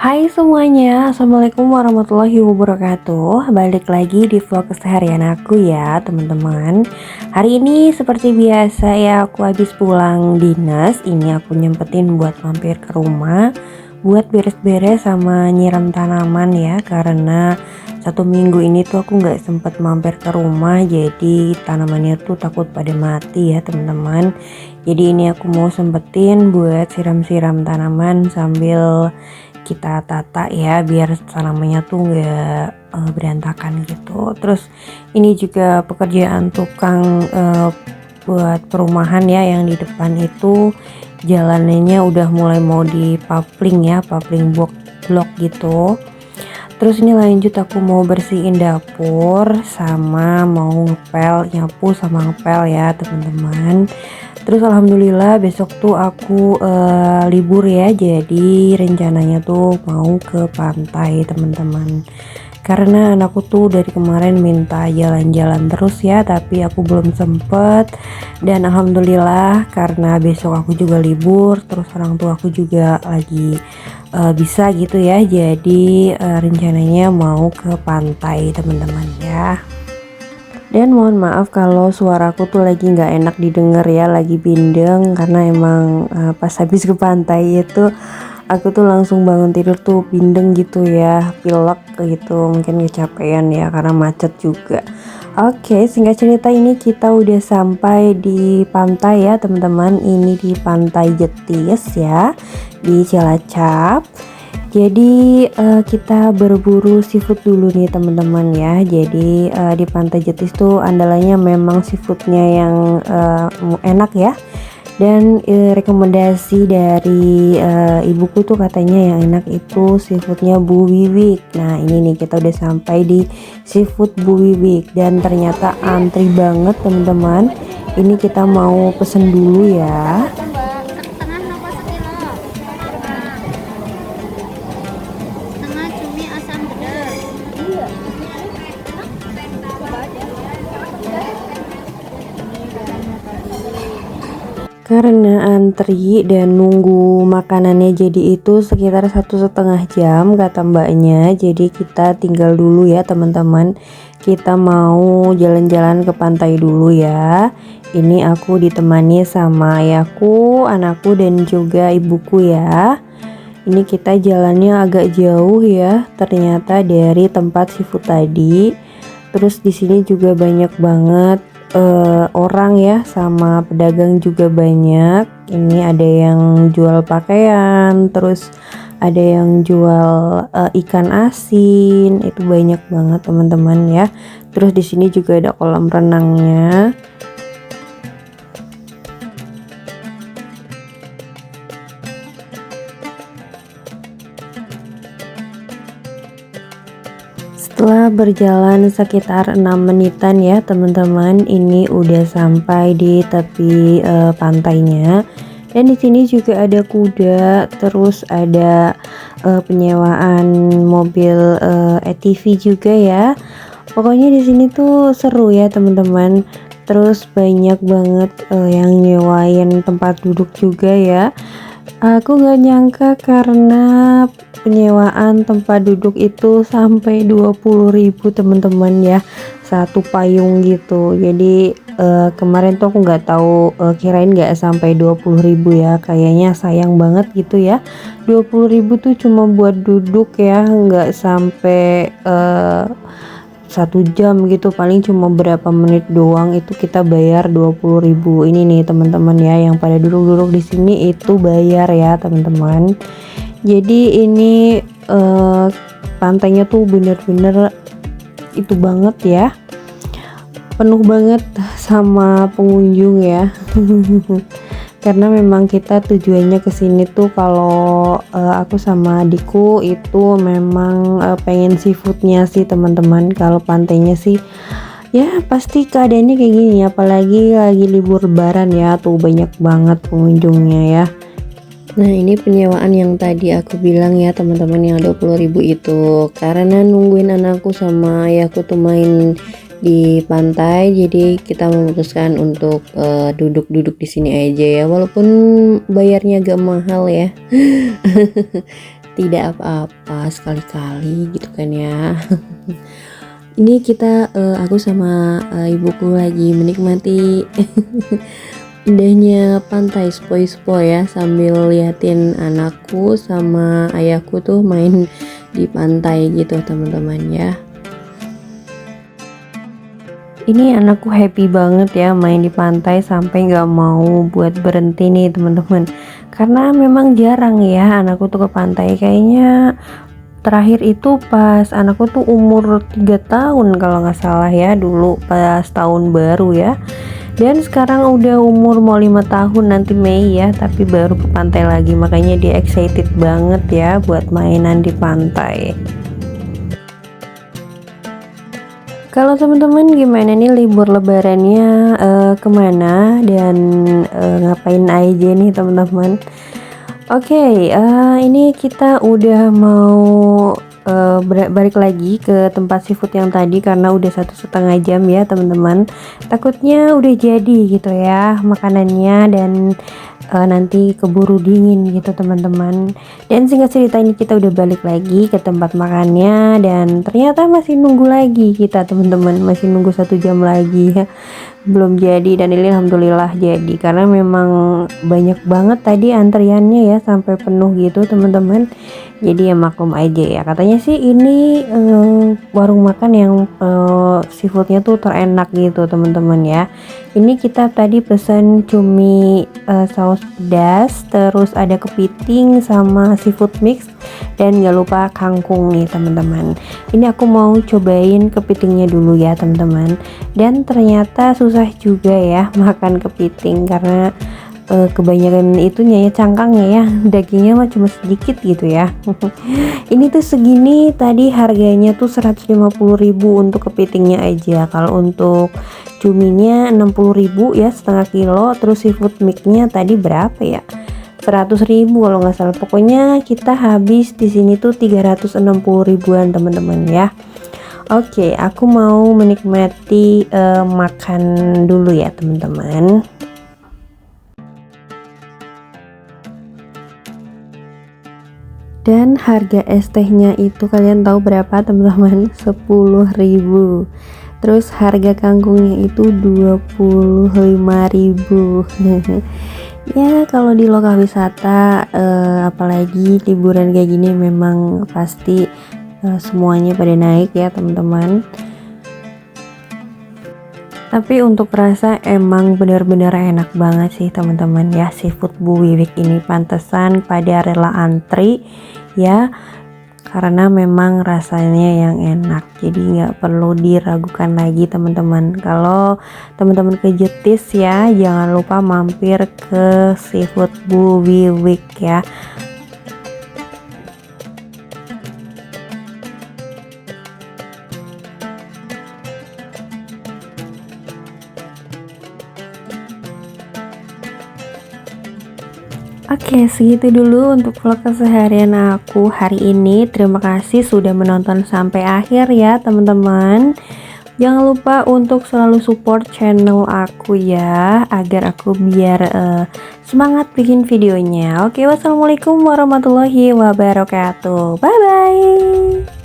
Hai semuanya, Assalamualaikum warahmatullahi wabarakatuh. Balik lagi di vlog keseharian aku ya teman-teman. Hari ini seperti biasa ya, aku habis pulang dinas. Ini aku nyempetin buat mampir ke rumah, buat beres-beres sama nyiram tanaman ya. Karena 1 minggu ini tuh aku nggak sempet mampir ke rumah, jadi tanamannya tuh takut pada mati ya teman-teman. Jadi ini aku mau sempetin buat siram-siram tanaman sambil kita tata ya, biar tanamannya tuh nggak berantakan gitu. Terus ini juga pekerjaan tukang buat perumahan ya, yang di depan itu jalanannya udah mulai mau dipaving ya, paving blok gitu. Terus ini lanjut aku mau bersihin dapur sama mau ngepel, nyapu sama ngepel ya teman-teman. Terus alhamdulillah besok tuh aku libur ya, jadi rencananya tuh mau ke pantai teman-teman. Karena anakku tuh dari kemarin minta jalan-jalan terus ya, tapi aku belum sempet. Dan alhamdulillah karena besok aku juga libur, terus orang tua aku juga lagi bisa gitu ya. Jadi rencananya mau ke pantai teman-teman ya. Dan mohon maaf kalau suaraku tuh lagi nggak enak didengar ya, lagi bindeng karena emang pas habis ke pantai itu aku tuh langsung bangun tidur tuh bindeng gitu ya, pilek gitu, mungkin kecapean ya karena macet juga. Oke, singkat cerita ini kita udah sampai di pantai ya teman-teman. Ini di Pantai Jetis ya, di Cilacap. Jadi kita berburu seafood dulu nih teman-teman ya. Jadi di Pantai Jetis tuh andalannya memang seafoodnya yang enak ya. Dan rekomendasi dari ibuku tuh katanya yang enak itu seafoodnya Bu Wiwik. Nah ini nih kita udah sampai di seafood Bu Wiwik dan ternyata antri banget teman-teman. Ini kita mau pesen dulu ya. Setengah nopo sekilo. Setengah cumi asam pedas. Iya. Karena antri dan nunggu makanannya jadi itu sekitar 1,5 jam kata mbaknya. Jadi kita tinggal dulu ya teman-teman. Kita mau jalan-jalan ke pantai dulu ya. Ini aku ditemani sama ayahku, anakku dan juga ibuku ya. Ini kita jalannya agak jauh ya, ternyata dari tempat seafood tadi. Terus di sini juga banyak banget orang ya, sama pedagang juga banyak. Ini ada yang jual pakaian, terus ada yang jual ikan asin. Itu banyak banget teman-teman ya. Terus di sini juga ada kolam renangnya. Setelah berjalan sekitar 6 menitan ya teman-teman, ini udah sampai di tepi pantainya. Dan di sini juga ada kuda, terus ada penyewaan mobil ATV juga ya. Pokoknya di sini tuh seru ya teman-teman. Terus banyak banget yang nyewain tempat duduk juga ya. Aku gak nyangka karena penyewaan tempat duduk itu sampai 20.000 teman-teman ya, satu payung gitu. Jadi kemarin tuh aku nggak tahu, kirain nggak sampai 20.000 ya, kayaknya sayang banget gitu ya. 20.000 tuh cuma buat duduk ya, nggak sampai 1 jam gitu, paling cuma berapa menit doang itu kita bayar 20.000. Ini nih teman-teman ya, yang pada duduk-duduk di sini itu bayar ya teman-teman. Jadi ini pantainya tuh bener-bener itu banget ya, penuh banget sama pengunjung ya. Karena memang kita tujuannya kesini tuh kalau aku sama adikku itu memang pengen seafoodnya sih teman-teman. Kalau pantainya sih ya pasti keadaannya kayak gini, apalagi lagi libur lebaran ya, tuh banyak banget pengunjungnya ya. Nah ini penyewaan yang tadi aku bilang ya teman-teman, yang 20.000 itu karena nungguin anakku sama ayahku tuh main di pantai, jadi kita memutuskan untuk duduk-duduk di sini aja ya, walaupun bayarnya agak mahal ya. tidak apa-apa sekali-kali gitu kan ya. Ini kita aku sama ibuku lagi menikmati indahnya pantai sepoi-sepoi ya, sambil liatin anakku sama ayahku tuh main di pantai gitu teman-teman ya. Ini anakku happy banget ya main di pantai sampai nggak mau buat berhenti nih teman-teman. Karena memang jarang ya anakku tuh ke pantai, kayaknya terakhir itu pas anakku tuh umur 3 tahun kalau nggak salah ya, dulu pas tahun baru ya. Dan sekarang udah umur mau 5 tahun nanti Mei ya, tapi baru ke pantai lagi, makanya dia excited banget ya buat mainan di pantai. Kalau teman-teman gimana nih libur lebarannya, kemana dan ngapain aja nih teman-teman? Oke, ini kita udah mau balik lagi ke tempat seafood yang tadi karena udah 1,5 jam ya teman-teman. Takutnya udah jadi gitu ya makanannya dan nanti keburu dingin gitu teman-teman. Dan singkat cerita ini kita udah balik lagi ke tempat makannya dan ternyata masih nunggu lagi kita teman-teman, masih nunggu 1 jam lagi ya, belum jadi. Dan ini alhamdulillah jadi karena memang banyak banget tadi antriannya ya, sampai penuh gitu teman-teman. Jadi ya maklum aja ya, katanya sih ini warung makan yang seafoodnya tuh terenak gitu teman-teman ya. Ini kita tadi pesan cumi saus pedas, terus ada kepiting sama seafood mix, dan gak lupa kangkung nih teman-teman. Ini aku mau cobain kepitingnya dulu ya teman-teman. Dan ternyata susah juga ya makan kepiting karena kebanyakan itunya ya, cangkangnya ya, dagingnya mah cuma sedikit gitu ya. Ini tuh segini tadi harganya tuh 150.000 untuk kepitingnya aja. Kalau untuk cuminya 60.000 ya setengah kilo, terus seafood mixnya tadi berapa ya, 100.000 kalau nggak salah. Pokoknya kita habis di sini tuh 360.000-an teman-teman ya. Oke, aku mau menikmati makan dulu ya teman-teman. Dan harga es tehnya itu kalian tahu berapa teman-teman? 10.000. Terus harga kangkungnya itu 25.000. Ya kalau di lokal wisata apalagi liburan kayak gini memang pasti semuanya pada naik ya teman-teman. Tapi untuk rasa emang benar-benar enak banget sih teman-teman ya, seafood Bu Wiwik ini pantesan pada rela antri ya, karena memang rasanya yang enak. Jadi nggak perlu diragukan lagi teman-teman. Kalau teman-teman ke Jetis ya, jangan lupa mampir ke seafood Bu Wiwik ya. Oke, segitu dulu untuk vlog keseharian aku hari ini. Terima kasih sudah menonton sampai akhir ya teman-teman. Jangan lupa untuk selalu support channel aku ya, agar aku biar semangat bikin videonya. Oke, wassalamualaikum warahmatullahi wabarakatuh. Bye bye.